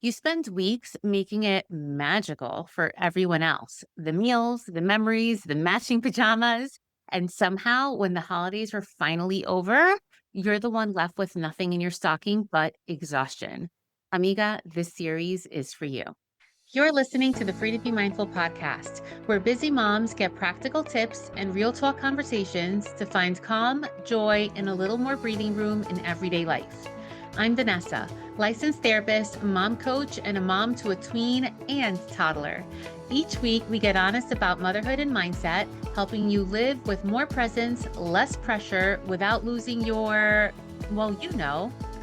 You spend weeks making it magical for everyone else. The meals, the memories, the matching pajamas. And somehow, when the holidays are finally over, you're the one left with nothing in your stocking but exhaustion. Amiga, this series is for you. You're listening to the Free to Be Mindful podcast, where busy moms get practical tips and real talk conversations to find calm, joy, and a little more breathing room in everyday life. I'm Vanessa, licensed therapist, mom coach, and a mom to a tween and toddler. Each week, we get honest about motherhood and mindset, helping you live with more presence, less pressure, without losing your, well,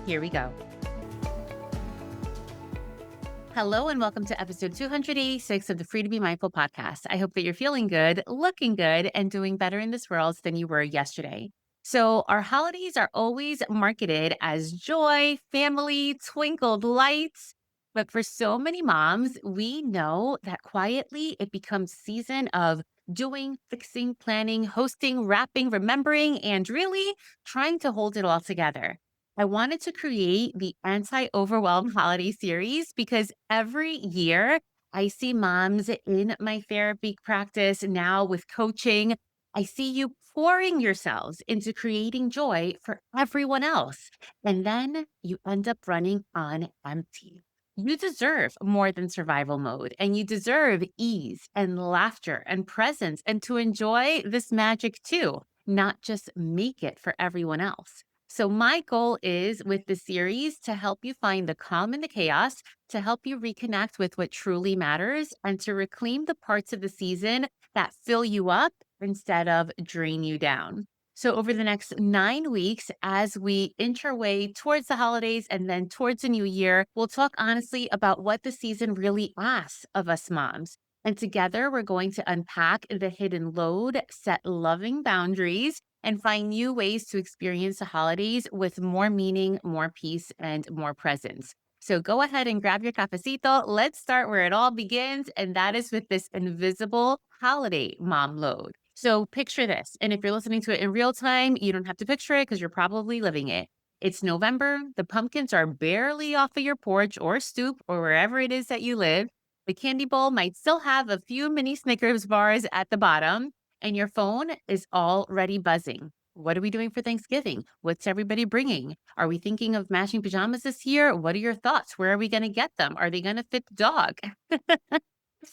here we go. Hello, and welcome to episode 286 of the Free to Be Mindful podcast. I hope that you're feeling good, looking good, and doing better in this world than you were yesterday. So, our holidays are always marketed as joy, family, twinkled lights. But for so many moms, we know that quietly it becomes season of doing, fixing, planning, hosting, wrapping, remembering, and really trying to hold it all together. I wanted to create the Anti-Overwhelm holiday series because every year I see moms in my therapy practice now with coaching. I see you pouring yourselves into creating joy for everyone else. And then you end up running on empty. You deserve more than survival mode, and you deserve ease and laughter and presence and to enjoy this magic too, not just make it for everyone else. So, my goal is with the series to help you find the calm in the chaos, to help you reconnect with what truly matters, and to reclaim the parts of the season that fill you up instead of drain you down. So, over the next 9 weeks, as we inch our way towards the holidays and then towards the new year, we'll talk honestly about what the season really asks of us moms. And together, we're going to unpack the hidden load, set loving boundaries, and find new ways to experience the holidays with more meaning, more peace, and more presence. So go ahead and grab your cafecito. Let's start where it all begins, and that is with this invisible holiday mom load. So picture this. And if you're listening to it in real time, you don't have to picture it because you're probably living it. It's November. The pumpkins are barely off of your porch or stoop or wherever it is that you live. The candy bowl might still have a few mini Snickers bars at the bottom, and your phone is already buzzing. What are we doing for Thanksgiving? What's everybody bringing? Are we thinking of matching pajamas this year? What are your thoughts? Where are we going to get them? Are they going to fit the dog?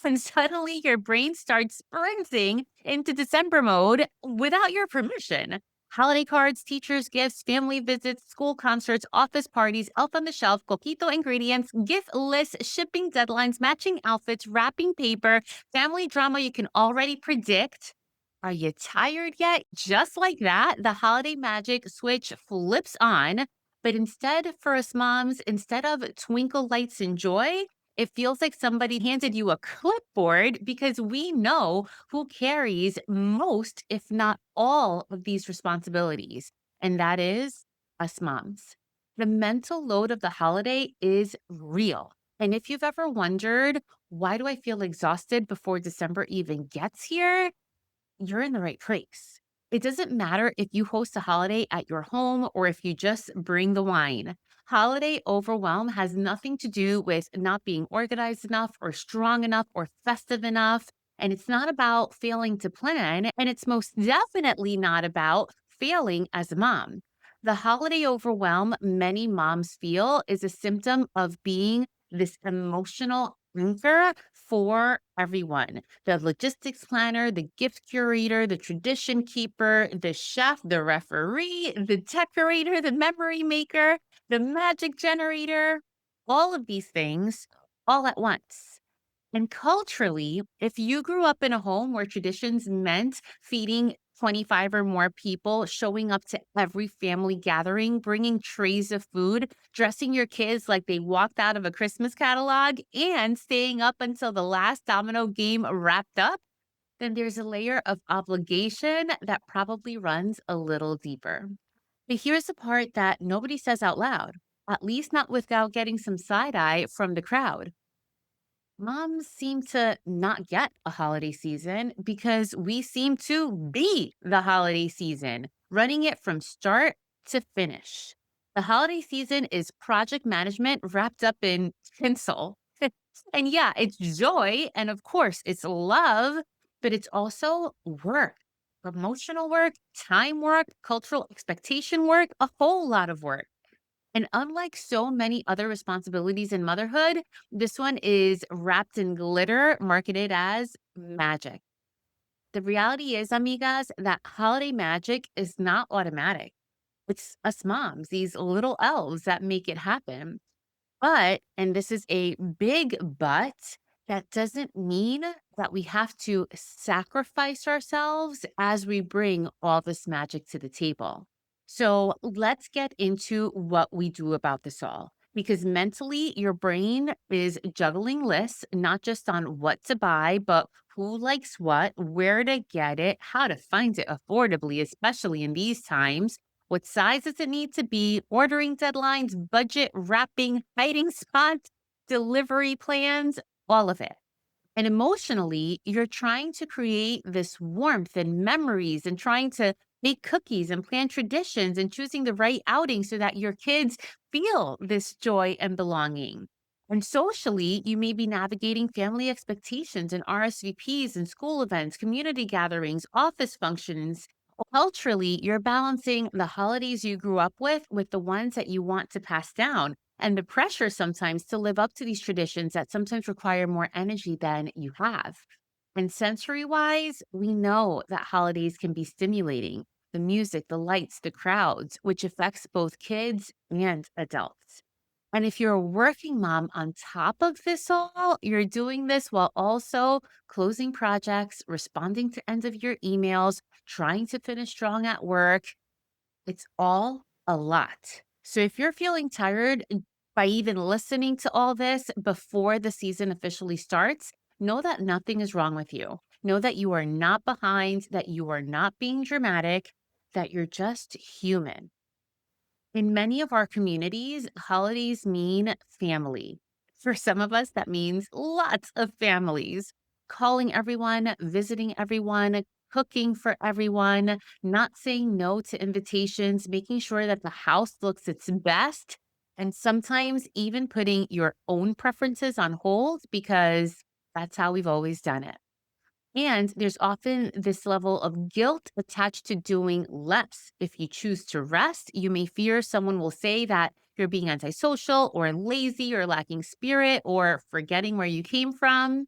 And suddenly your brain starts sprinting into December mode without your permission. Holiday cards, teachers' gifts, family visits, school concerts, office parties, elf on the shelf, coquito ingredients, gift lists, shipping deadlines, matching outfits, wrapping paper, family drama you can already predict. Are you tired yet? Just like that, the holiday magic switch flips on. But instead, for us moms, instead of twinkle lights and joy, it feels like somebody handed you a clipboard because we know who carries most, if not all, of these responsibilities. And that is us moms. The mental load of the holiday is real. And if you've ever wondered, why do I feel exhausted before December even gets here? You're in the right place. It doesn't matter if you host a holiday at your home or if you just bring the wine. Holiday overwhelm has nothing to do with not being organized enough or strong enough or festive enough. And it's not about failing to plan. And it's most definitely not about failing as a mom. The holiday overwhelm many moms feel is a symptom of being this emotional anchor for everyone: the logistics planner, the gift curator, the tradition keeper, the chef, the referee, the decorator, the memory maker, the magic generator, all of these things all at once. And culturally, if you grew up in a home where traditions meant feeding 25 or more people, showing up to every family gathering, bringing trays of food, dressing your kids like they walked out of a Christmas catalog, and staying up until the last domino game wrapped up, then there's a layer of obligation that probably runs a little deeper. But here's the part that nobody says out loud, at least not without getting some side eye from the crowd. Moms seem to not get a holiday season because we seem to be the holiday season, running it from start to finish. The holiday season is project management wrapped up in tinsel. And yeah, it's joy. And of course, it's love, but it's also work, emotional work, time work, cultural expectation work, a whole lot of work. And unlike so many other responsibilities in motherhood, this one is wrapped in glitter, marketed as magic. The reality is, amigas, that holiday magic is not automatic. It's us moms, these little elves that make it happen. But, and this is a big but, that doesn't mean that we have to sacrifice ourselves as we bring all this magic to the table. So let's get into what we do about this all. Because mentally, your brain is juggling lists, not just on what to buy, but who likes what, where to get it, how to find it affordably, especially in these times, what size does it need to be? Ordering deadlines, budget, wrapping, hiding spots, delivery plans, all of it. And emotionally, you're trying to create this warmth and memories and trying to make cookies and plan traditions and choosing the right outing so that your kids feel this joy and belonging. And socially, you may be navigating family expectations and RSVPs and school events, community gatherings, office functions. Culturally, you're balancing the holidays you grew up with the ones that you want to pass down and the pressure sometimes to live up to these traditions that sometimes require more energy than you have. And sensory wise, we know that holidays can be stimulating the music, the lights, the crowds, which affects both kids and adults. And if you're a working mom on top of this all, you're doing this while also closing projects, responding to end of year emails, trying to finish strong at work. It's all a lot. So if you're feeling tired by even listening to all this before the season officially starts, know that nothing is wrong with you. Know that you are not behind, that you are not being dramatic, that you're just human. In many of our communities, holidays mean family. For some of us, that means lots of families. Calling everyone, visiting everyone, cooking for everyone, not saying no to invitations, making sure that the house looks its best, and sometimes even putting your own preferences on hold because that's how we've always done it. And there's often this level of guilt attached to doing less. If you choose to rest, you may fear someone will say that you're being antisocial or lazy or lacking spirit or forgetting where you came from.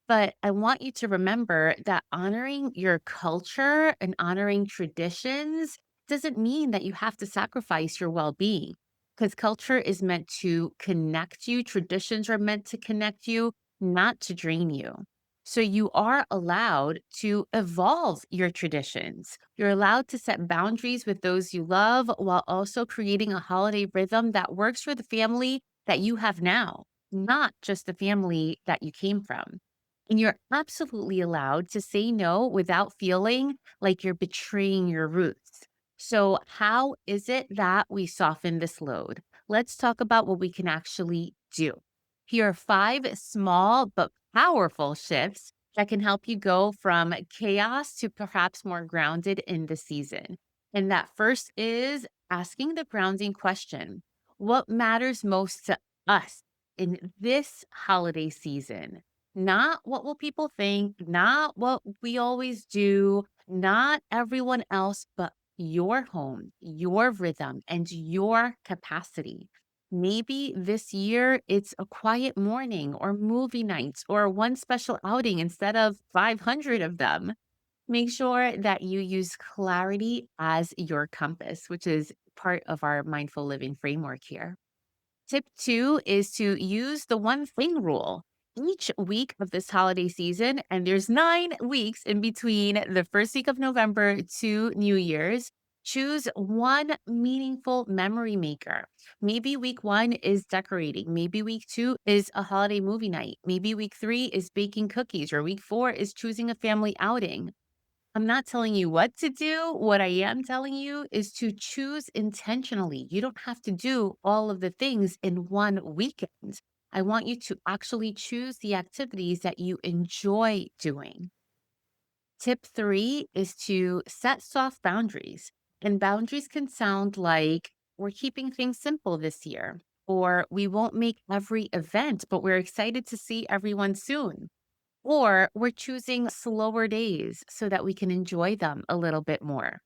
But I want you to remember that honoring your culture and honoring traditions doesn't mean that you have to sacrifice your well being because culture is meant to connect you, traditions are meant to connect you, not to drain you. So you are allowed to evolve your traditions. You're allowed to set boundaries with those you love while also creating a holiday rhythm that works for the family that you have now, not just the family that you came from. And you're absolutely allowed to say no without feeling like you're betraying your roots. So, how is it that we soften this load? Let's talk about what we can actually do. Here are five small but powerful shifts that can help you go from chaos to perhaps more grounded in the season. And that first is asking the grounding question: what matters most to us in this holiday season? Not what will people think, not what we always do, not everyone else, but your home, your rhythm, and your capacity. Maybe this year it's a quiet morning or movie nights or one special outing instead of 500 of them. Make sure that you use clarity as your compass, which is part of our mindful living framework here. Tip two is to use the one thing rule. Each week of this holiday season, and there's 9 weeks in between the first week of November to New Year's, choose one meaningful memory maker. Maybe week one is decorating. Maybe week two is a holiday movie night. Maybe week three is baking cookies, or week four is choosing a family outing. I'm not telling you what to do. What I am telling you is to choose intentionally. You don't have to do all of the things in one weekend. I want you to actually choose the activities that you enjoy doing. Tip three is to set soft boundaries. And boundaries can sound like we're keeping things simple this year. Or we won't make every event, but we're excited to see everyone soon. Or we're choosing slower days so that we can enjoy them a little bit more.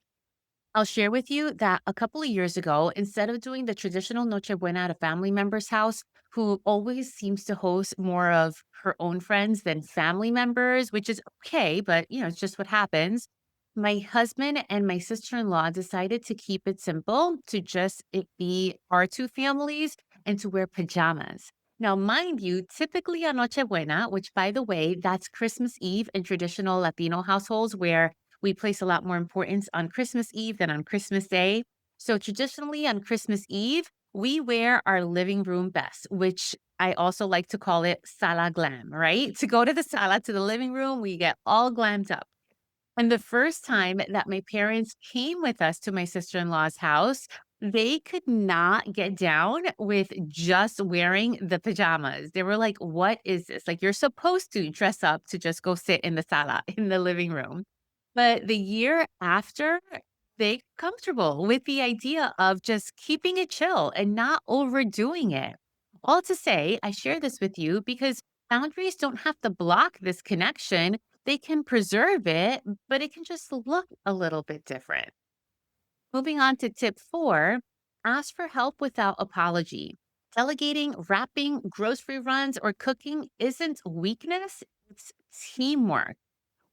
I'll share with you that a couple of years ago, instead of doing the traditional Noche Buena at a family member's house, who always seems to host more of her own friends than family members, which is okay, but it's just what happens. My husband and my sister-in-law decided to keep it simple, to just it be our two families and to wear pajamas. Now, mind you, typically on Noche Buena, which by the way, that's Christmas Eve in traditional Latino households where we place a lot more importance on Christmas Eve than on Christmas Day. So traditionally on Christmas Eve, we wear our living room best, which I also like to call it sala glam, right? To go to the sala, to the living room, we get all glammed up. And the first time that my parents came with us to my sister-in-law's house, they could not get down with just wearing the pajamas. They were like, "What is this? Like, you're supposed to dress up to just go sit in the sala, in the living room." But the year after, they comfortable with the idea of just keeping it chill and not overdoing it. All to say, I share this with you because boundaries don't have to block this connection. They can preserve it, but it can just look a little bit different. Moving on to tip 4, ask for help without apology. Delegating, wrapping, grocery runs, or cooking isn't weakness, it's teamwork.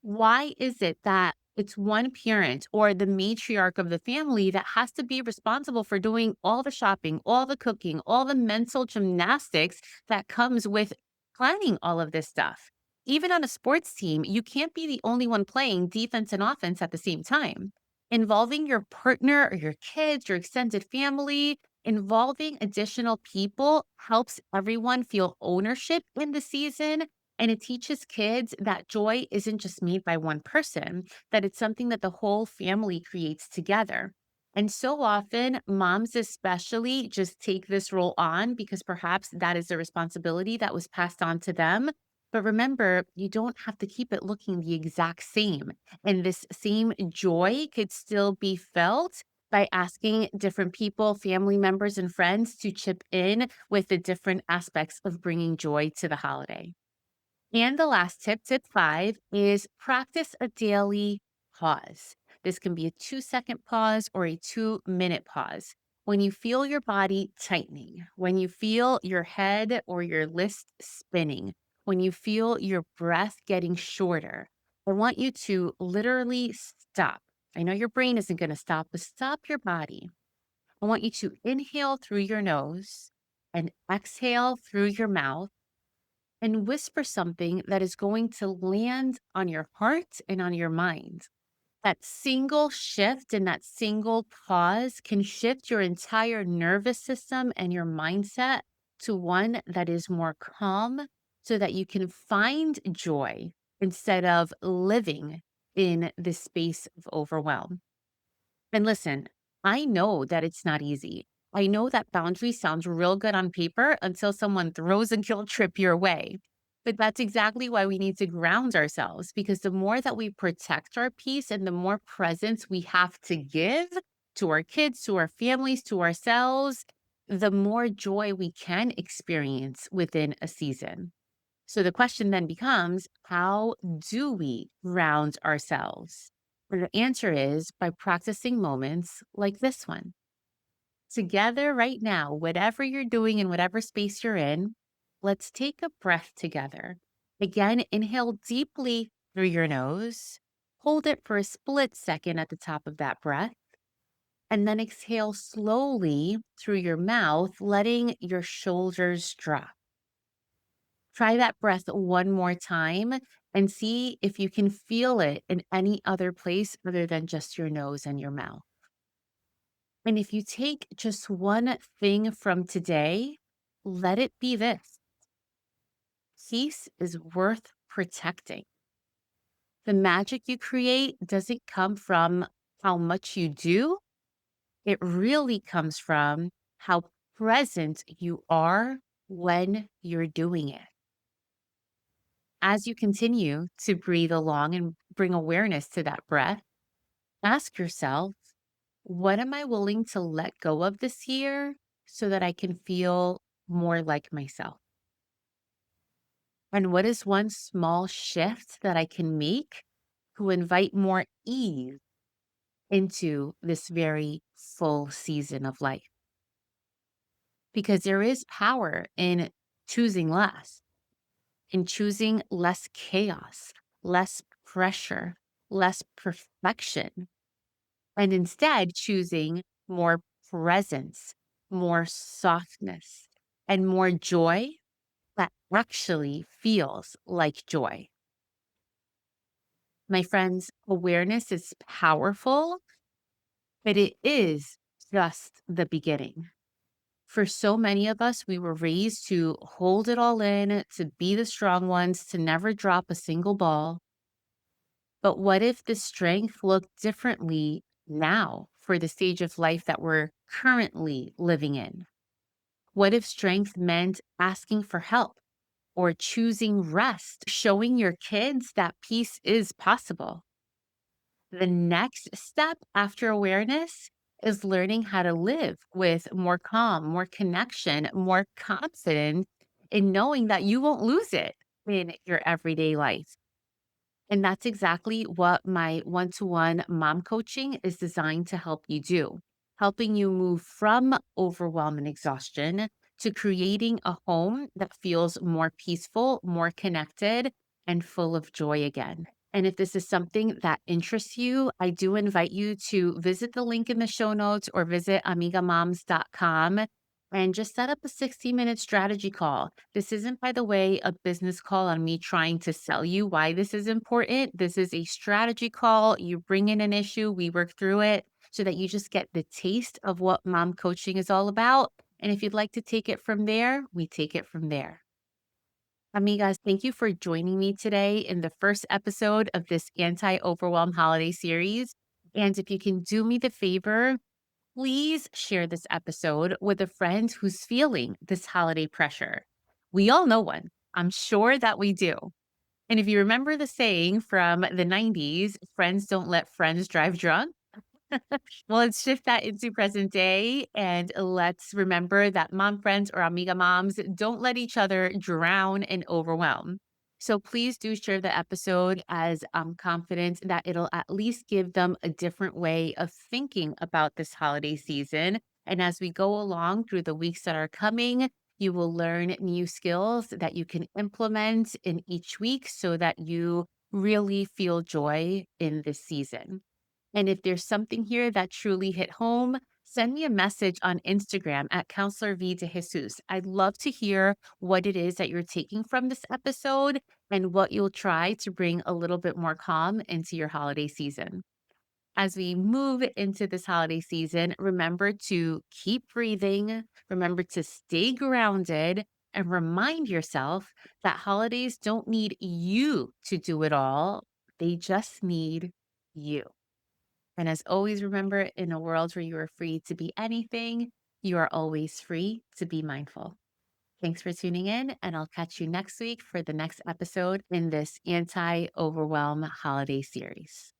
Why is it that it's one parent or the matriarch of the family that has to be responsible for doing all the shopping, all the cooking, all the mental gymnastics that comes with planning all of this stuff? Even on a sports team, you can't be the only one playing defense and offense at the same time. Involving your partner or your kids, your extended family, involving additional people helps everyone feel ownership in the season, and it teaches kids that joy isn't just made by one person, that it's something that the whole family creates together. And so often, moms especially just take this role on because perhaps that is a responsibility that was passed on to them. But remember, you don't have to keep it looking the exact same. And this same joy could still be felt by asking different people, family members, and friends to chip in with the different aspects of bringing joy to the holiday. And the last tip, tip 5, is practice a daily pause. This can be a 2-second pause or a 2-minute pause. When you feel your body tightening, when you feel your head or your list spinning, when you feel your breath getting shorter, I want you to literally stop. I know your brain isn't going to stop, but stop your body. I want you to inhale through your nose and exhale through your mouth and whisper something that is going to land on your heart and on your mind. That single shift and that single pause can shift your entire nervous system and your mindset to one that is more calm so that you can find joy instead of living in this space of overwhelm. And listen, I know that it's not easy. I know that boundary sounds real good on paper until someone throws a guilt trip your way. But that's exactly why we need to ground ourselves because the more that we protect our peace and the more presence we have to give to our kids, to our families, to ourselves, the more joy we can experience within a season. So the question then becomes, how do we ground ourselves? And the answer is by practicing moments like this one. Together, right now, whatever you're doing in whatever space you're in, let's take a breath together. Again, inhale deeply through your nose, hold it for a split second at the top of that breath, and then exhale slowly through your mouth, letting your shoulders drop. Try that breath one more time and see if you can feel it in any other place other than just your nose and your mouth. And if you take just one thing from today, let it be this: peace is worth protecting. The magic you create doesn't come from how much you do, it really comes from how present you are when you're doing it. As you continue to breathe along and bring awareness to that breath, ask yourself, What am I willing to let go of this year so that I can feel more like myself? And what is one small shift that I can make to invite more ease into this very full season of life? Because there is power in choosing less, in choosing less chaos, less pressure, less perfection, and instead choosing more presence, more softness, and more joy that actually feels like joy. My friends, awareness is powerful, but it is just the beginning. For so many of us, we were raised to hold it all in, to be the strong ones, to never drop a single ball. But what if the strength looked differently now for the stage of life that we're currently living in? What if strength meant asking for help or choosing rest, showing your kids that peace is possible? The next step after awareness is learning how to live with more calm, more connection, more confidence in knowing that you won't lose it in your everyday life. And that's exactly what my one to one mom coaching is designed to help you do, helping you move from overwhelm and exhaustion to creating a home that feels more peaceful, more connected, and full of joy again. And if this is something that interests you, I do invite you to visit the link in the show notes or visit amigamoms.com and just set up a 60-minute strategy call. This isn't, by the way, a business call on me trying to sell you why this is important. This is a strategy call. You bring in an issue, we work through it so that you just get the taste of what mom coaching is all about. And if you'd like to take it from there, we take it from there. Amigas, thank you for joining me today in the first episode of this Anti Overwhelm holiday series. And if you can do me the favor, please share this episode with a friend who's feeling this holiday pressure. We all know one. I'm sure that we do. And if you remember the saying from the 90s, friends don't let friends drive drunk. Well, let's shift that into present day and let's remember that mom friends or amiga moms don't let each other drown and overwhelm. So please do share the episode as I'm confident that it'll at least give them a different way of thinking about this holiday season. And as we go along through the weeks that are coming, you will learn new skills that you can implement in each week so that you really feel joy in this season. And if there's something here that truly hit home, send me a message on Instagram at Counselor V de Jesus. I'd love to hear what it is that you're taking from this episode and what you'll try to bring a little bit more calm into your holiday season. As we move into this holiday season, remember to keep breathing, remember to stay grounded, and remind yourself that holidays don't need you to do it all. They just need you. And as always, remember in a world where you are free to be anything, you are always free to be mindful. Thanks for tuning in, and I'll catch you next week for the next episode in this anti overwhelm holiday series.